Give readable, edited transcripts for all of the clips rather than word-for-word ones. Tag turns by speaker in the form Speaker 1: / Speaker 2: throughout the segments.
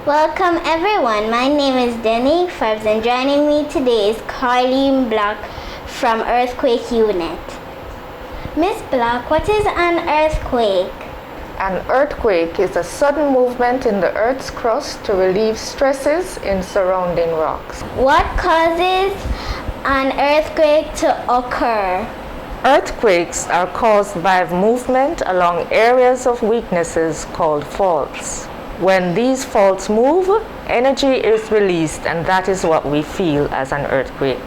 Speaker 1: Welcome everyone, my name is Denny Fabs and joining me today is Carleen Block from Earthquake Unit. Miss Block, what is an earthquake?
Speaker 2: An earthquake is a sudden movement in the Earth's crust to relieve stresses in surrounding rocks.
Speaker 1: What causes an earthquake to occur?
Speaker 2: Earthquakes are caused by movement along areas of weaknesses called faults. When these faults move, energy is released, and that is what we feel as an earthquake.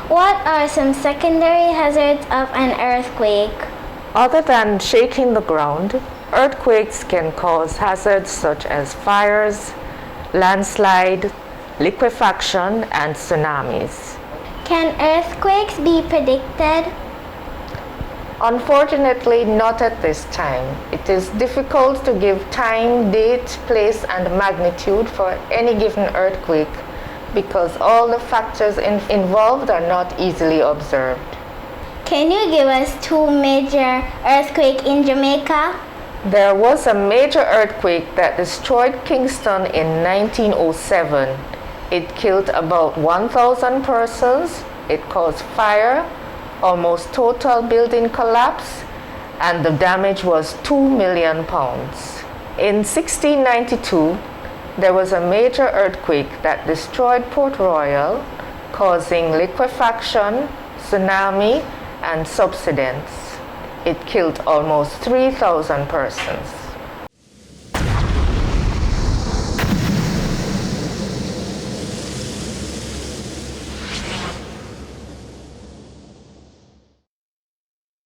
Speaker 1: What are some secondary hazards of an earthquake?
Speaker 2: Other than shaking the ground, earthquakes can cause hazards such as fires, landslide, liquefaction, and tsunamis.
Speaker 1: Can earthquakes be predicted?
Speaker 2: Unfortunately, not at this time. It is difficult to give time, date, place, and magnitude for any given earthquake because all the factors involved are not easily observed.
Speaker 1: Can you give us two major earthquakes in Jamaica?
Speaker 2: There was a major earthquake that destroyed Kingston in 1907. It killed about 1,000 persons. It caused fire, almost total building collapse, and the damage was £2 million. In 1692, there was a major earthquake that destroyed Port Royal, causing liquefaction, tsunami, and subsidence. It killed almost 3,000 persons.